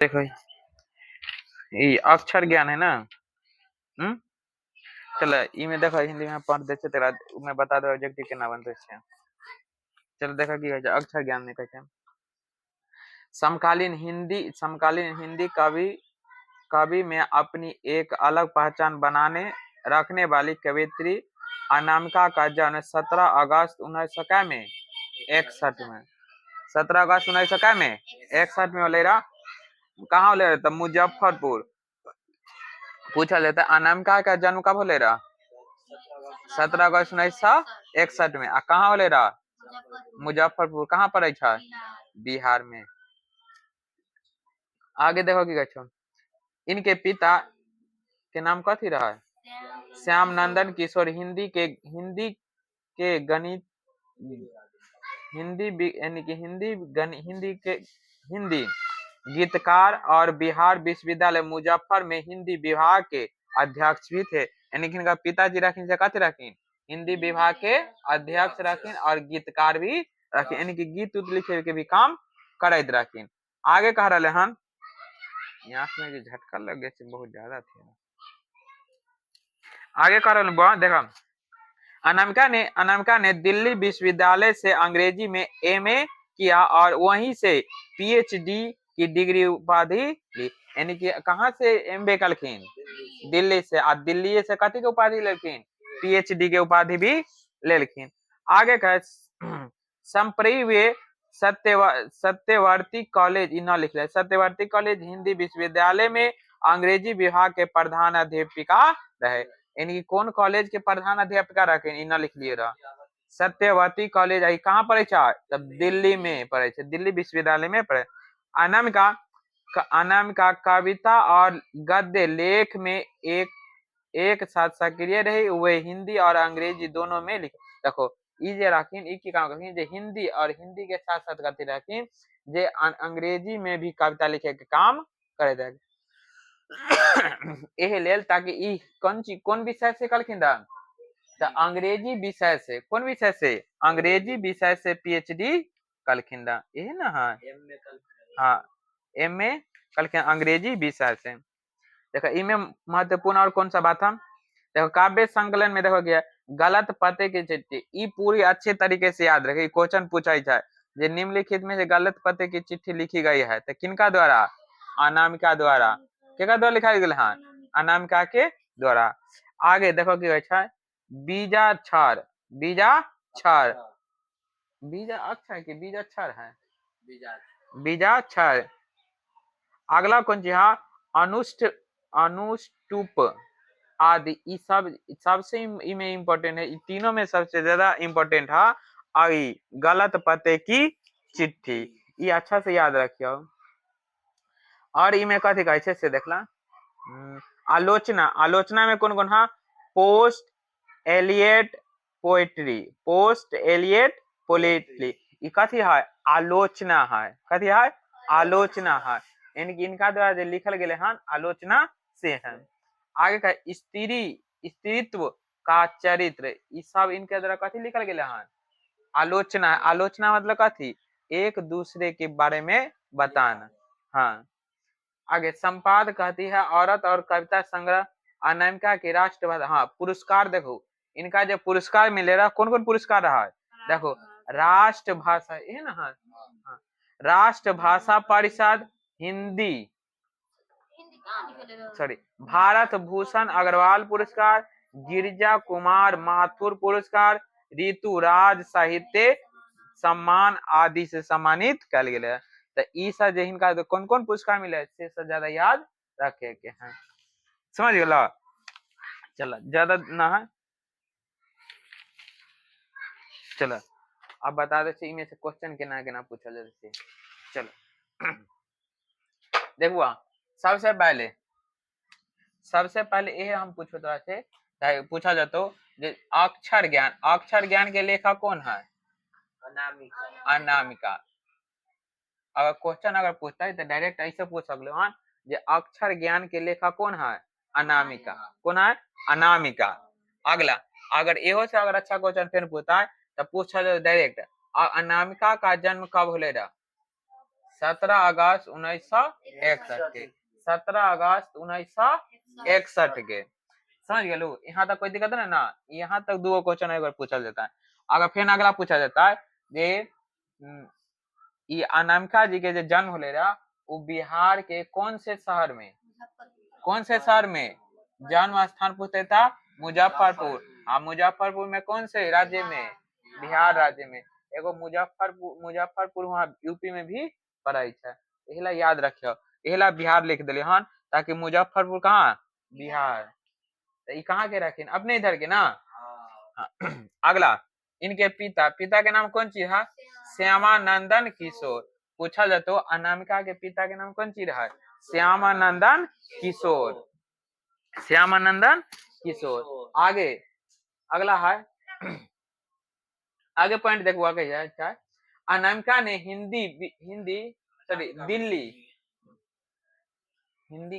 देखो ये अक्षर ज्ञान है ना। हम्म चलो इमे देखो हिंदी में पढ़ दे तेरा मैं बता दो ऑब्जेक्टिव केना बनते छै। चलो देखो की कहै छै अक्षर ज्ञान में कहै छै समकालीन हिंदी कवि कवि में अपनी एक अलग पहचान बनाने रखने वाली कवयित्री अनामिका का जन्म 17 अगस्त 1900 में 61 में 17 अगस्त 1900 में 61 में होले रहा। कहाँ होले रहा तब मुजफ्फरपुर। पूछा जाता है अनामिका का जन्म कब होले रहा 17 अगस्त 1961 में। कहाँ होले रहा मुजफ्फरपुर। कहाँ पड़े छै बिहार में। आगे देखो की कहै इनके पिता के नाम कथी रहा श्याम नंदन किशोर के गणित हिंदी गीतकार और बिहार विश्वविद्यालय मुजफ्फर में हिंदी विभाग के अध्यक्ष भी थे। यानी कि इनका पिताजी रखीन से कथी रखीन हिंदी विभाग के अध्यक्ष रखीन और गीतकार भी रखीन यानी कि गीत उत लिखे के भी काम करैत रखीन। आगे कह रहे हन यहाँ में झटका लग गए बहुत ज्यादा थे। आगे कह रहे देखा अनामिका ने दिल्ली विश्वविद्यालय से अंग्रेजी में एमए किया और वहीं से पीएचडी की डिग्री उपाधि ली। यानी कि कहाँ से एमबीए कलखिन दिल्ली से। और दिल्ली से कथी के उपाधि लेलखिन पीएचडी के उपाधि भी लेलखिन। आगे कह संप्रिय सत्यवर्ती कॉलेज इना लिख रहे सत्यवर्ती कॉलेज हिंदी विश्वविद्यालय में अंग्रेजी विभाग के प्रधान अध्यापिका रहे। यानी कौन कॉलेज के प्रधान अध्यापिका रखे इना लिख लिए रहा सत्यवती कॉलेज आई कहाँ पढ़े तब दिल्ली में पढ़े दिल्ली विश्वविद्यालय में पढ़े। अनामिका कविता और गद्य लेख में एक साथ सक्रिय रही। वे हिंदी और अंग्रेजी दोनों में लिखे। देखो जे रखीन की काम रखीन जे हिंदी और हिंदी के साथ साथ कथी रखीन जे अंग्रेजी में भी कविता लिखे के काम करे रहे। एहे लेल ताकि ई कौन विषय से कलखिन तो अंग्रेजी विषय से। कौन विषय से अंग्रेजी विषय से पीएचडी कलखिन यही ना है हाँ एमए कलखिन अंग्रेजी विषय से। देखो इमे महत्वपूर्ण और कौन सा बात है देखो काव्य संकलन में देखो गया गलत पते की चिट्ठी ई पूरी अच्छे तरीके से याद रखे। क्वेश्चन पूछा जाए जे निम्नलिखित में से गलत पते की चिट्ठी लिखी गई है तो किनका द्वारा अनामिका द्वारा केकरा द्वारा लिखा गया है अनामिका के द्वारा। आगे देखो की है बीजा क्षर बीजा अक्षर है कि बीजा क्षर है बीजा क्षर। अगला कौन सी है अनुष्टुप आदि ये सब सबसे इमे इम्पोर्टेंट है। तीनों में सबसे ज्यादा इम्पोर्टेंट है आई गलत पते की चिट्ठी ये अच्छा से याद रखियो। और इमे कथी कहे से देखला आलोचना में कौन कौन है पोस्ट एलियट पोएट्री ये कथी है आलोचना है कथी है आलोचना है। यानी कि इनका द्वारा जो लिखल गए हैं आलोचना से है। आगे का स्त्रीत्व का चरित्र ये सब इनके द्वारा कथी लिखल गए हैं आलोचना। आलोचना मतलब कथी एक दूसरे के बारे में बताना। हाँ आगे संपाद कहती है औरत और कविता संग्रह अनामिका की राष्ट्रभाषा। हाँ पुरस्कार देखो इनका जो पुरस्कार मिले रहा कौन कौन पुरस्कार रहा है देखो राष्ट्रभाषा ये ना हाँ राष्ट्रभाषा परिषद हिंदी भारत भूषण अग्रवाल पुरस्कार गिरिजा कुमार माथुर पुरस्कार ऋतु राज साहित्य सम्मान आदि से सम्मानित कल गए। तो ई सब इनका कौन कौन पुरस्कार मिले से ज्यादा याद रखे के हैं समझ गया। चलो ज्यादा ना है चलो अब बता दे इनमें से क्वेश्चन केना केना पूछल जाए। चलो देखो सबसे पहले ये हम पूछो तो पूछा जातो अक्षर ज्ञान के लेखक कौन है अनामिका। अगर क्वेश्चन अगर पूछता है तो डायरेक्ट ऐसे पूछ सकते हैं जे अक्षर ज्ञान के लेखक कौन है अनामिका। कौन है अनामिका। अगला अगर एहो से अगर अच्छा क्वेश्चन फिर पूछता है तो पूछा जाए डायरेक्ट अनामिका का जन्म कब होले रहा 17 अगस्त 1961 के, 17 अगस्त 1961 के। समझ गए लोग, यहाँ तक कोई दिक्कत ना, यहाँ तक 2 क्वेश्चन एक बार पूछा जाता है। अगर फिर अगला पूछा जाता है जे ये अनामिका जी के जो जन्म होले रहा वो बिहार के कौन से शहर में, कौन से शहर में जन्म स्थान पूछते था, मुजफ्फरपुर। मुजफ्फरपुर में कौन से राज्य में, बिहार राज्य में। एगो मुजफ्फरपुर वहाँ यूपी में भी पड़ाई है, यही याद रखियो, यही बिहार लिख दिले हन ताकि मुजफ्फरपुर कहाँ, बिहार। तो ये कहाँ के रखिन, अपने इधर के ना। अगला, इनके पिता, पिता के नाम कौन चीज है, श्यामानंदन किशोर। पूछा जाए तो अनामिका के पिता के नाम कौन चीज है, श्यामानंदन किशोर, श्यामानंदन किशोर। आगे अगला है, आगे पॉइंट देखो आगे है, अनामिका ने हिंदी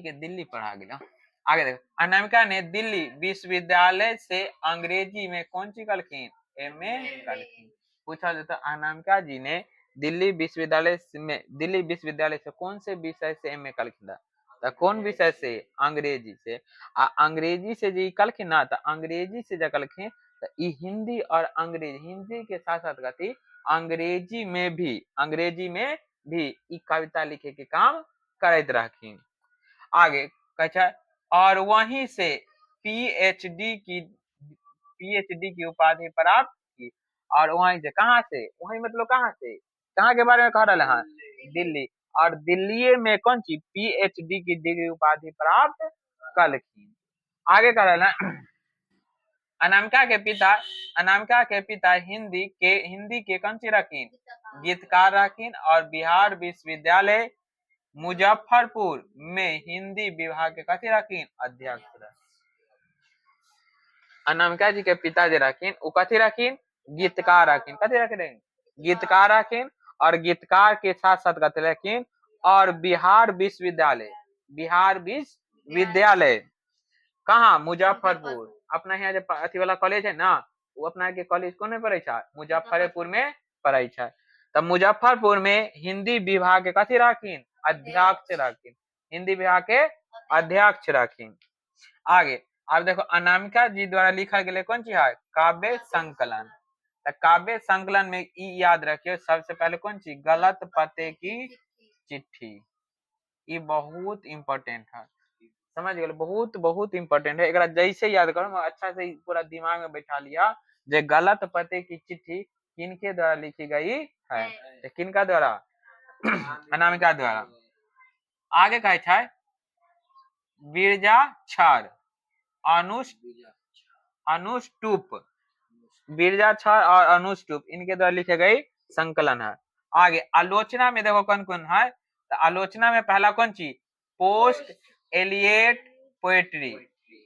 के दिल्ली पढ़ा गया। आगे देखो, अनामिका ने दिल्ली विश्वविद्यालय से अंग्रेजी में कौन सी कलखीन, एमए कलखीन। पूछा जाता है अनामिका जी ने दिल्ली विश्वविद्यालय से कौन से विषय से एमए कलखीन, तो कौन विषय से, अंग्रेजी से। अंग्रेजी से जी कलखीन ना, तो अंग्रेजी से जब कलखीन तो हिंदी और अंग्रेजी, हिंदी के साथ साथ कहती अंग्रेजी में भी कविता लिखे के काम करते रखीन। आगे कहा, और वहीं से पीएचडी की उपाधि प्राप्त की। और वहीं से, कहाँ से, वहीं मतलब कहाँ से, कहाँ के बारे में कह रहा है, दिल्ली। और दिल्ली में कौन सी पीएचडी की डिग्री उपाधि प्राप्त कलखीन। आगे कह रहा है, अनामिका के पिता हिंदी के कौन सी रखीन, गीतकार रखीन। और बिहार विश्वविद्यालय मुजफ्फरपुर में हिंदी विभाग के कथी रखीन, अध्यक्ष। अनामिका जी के पिता जी रखीन वो कथी रखीन, गीतकार रखीन, कथी रखीन, गीतकार रखीन। और गीतकार के साथ साथ कथी रखीन, और बिहार विश्वविद्यालय कहाँ, मुजफ्फरपुर। अपना यहाँ जो अथी वाला कॉलेज है ना, वो अपना के कॉलेज कौन में पढ़े, मुजफ्फरपुर में पढ़े। तब मुजफ्फरपुर में हिंदी विभाग के कथी रखीन, अध्यक्ष रखीन, हिंदी विभाग के अध्यक्ष रखीन। आगे अब देखो, अनामिका जी द्वारा लिखा गया कौन सी है, काव्य संकलन। तो काव्य संकलन में याद रखियो, सबसे पहले कौन सी, गलत पते की चिट्ठी। ये बहुत इंपॉर्टेंट है, समझ गए, बहुत बहुत इंपॉर्टेंट है। एक जैसे याद करो, अच्छा से पूरा दिमाग में बैठा लिया, जो गलत पते की चिट्ठी किनके द्वारा लिखी गई है, तो किनका द्वारा, अनामिका द्वारा। आगे कहे है, बिरजा क्षर अनुष्टुप, बिरजा क्षर और अनुष्टुप इनके द्वारा लिखे गई संकलन है। आगे आलोचना में देखो कौन कौन है, तो आलोचना में पहला कौन सी, post Eliot poetry,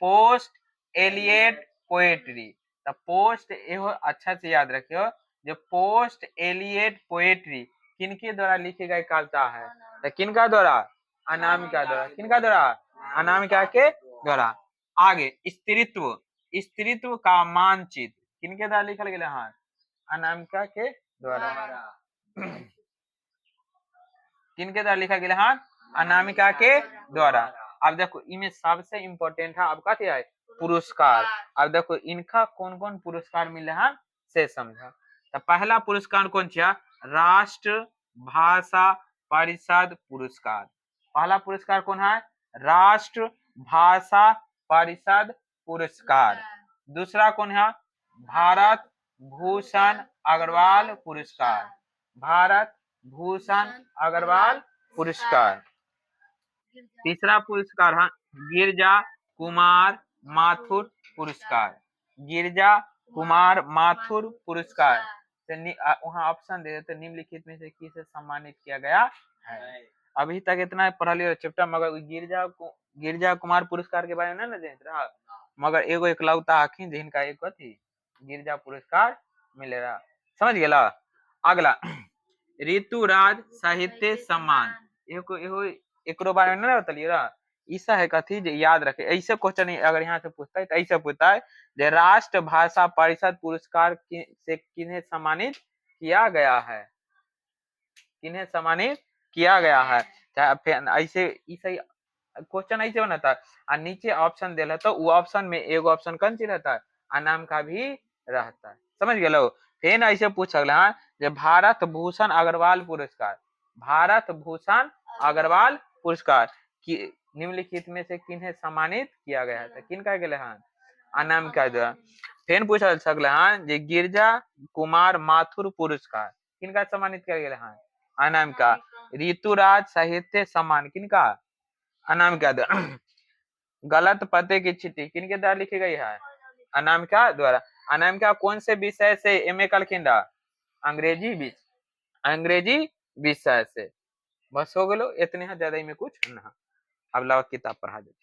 post Eliot poetry. तो पोस्ट एहो अच्छा से याद रखियो, जो पोस्ट एलियट पोएट्री किनके द्वारा लिखी गई कविता है, तो किनका द्वारा, अनामिका द्वारा। किनका द्वारा, अनामिका के द्वारा। आगे स्त्रीत्व का मानचित्र किनके द्वारा लिखल गया है, अनामिका के द्वारा। किनके द्वारा लिखा गया है, अनामिका के द्वारा। अब देखो इनमें सबसे इम्पोर्टेंट है, अब कथी है, पुरस्कार। अब देखो इनका कौन कौन पुरस्कार मिले हैं से समझा। तो पहला पुरस्कार कौन सा, राष्ट्र भाषा परिषद पुरस्कार। पहला पुरस्कार कौन है, राष्ट्र भाषा परिषद पुरस्कार। दूसरा कौन है, भारत भूषण अग्रवाल पुरस्कार, भारत भूषण अग्रवाल पुरस्कार। तीसरा पुरस्कार है गिरजा कुमार माथुर पुरस्कार, गिरजा कुमार माथुर पुरस्कार। वहाँ ऑप्शन दे देते, निम्नलिखित में से किसे सम्मानित किया गया है। अभी तक इतना पढ़ा लिया चैप्टर, मगर गिरजा कुमार पुरस्कार के बारे में नहीं जान रहा, मगर एगो एकलौता आखिन जिनका एक थी गिरजा पुरस्कार मिलेगा, समझ गया। अगला ऋतुराज साहित्य सम्मान, एकरो बारे में नहीं बतलिए, ऐसा है कथी जो याद रखे। ऐसे क्वेश्चन अगर यहाँ से पूछता है तो ऐसे पूछता है, जो राष्ट्र भाषा परिषद पुरस्कार से किन्हें सम्मानित किया गया है, किन्हें सम्मानित किया गया है। फिर ऐसे ऐसे क्वेश्चन ऐसे बनता है और नीचे ऑप्शन देला तो वो ऑप्शन में एगो ऑप्शन कौन सी रहता है, अनाम का भी रहता है। समझ गए लोग। फिर ऐसे पूछ सकले हाँ जे भारत भूषण अग्रवाल पुरस्कार, भारत भूषण अग्रवाल पुरस्कार की निम्नलिखित में से किन्हें सम्मानित किया गया था, किनका गेले हाँ, अनामिका द्वारा। फिर पूछ सकले हाँ जे गिरजा कुमार माथुर पुरस्कार किनका सम्मानित किया गया हाँ, अनामिका। ऋतुराज साहित्य सम्मान किनका, अनामिका द्वारा। गलत पते की चिट्ठी किनके द्वारा लिखी गई है, अनामिका द्वारा। अनामिका कौन से विषय से एमए कलखिन रहा, अंग्रेजी विषय, अंग्रेजी विषय से। बस हो गलो इतने, ज्यादा में कुछ ना। अब लाओ किताब पढ़ा दे।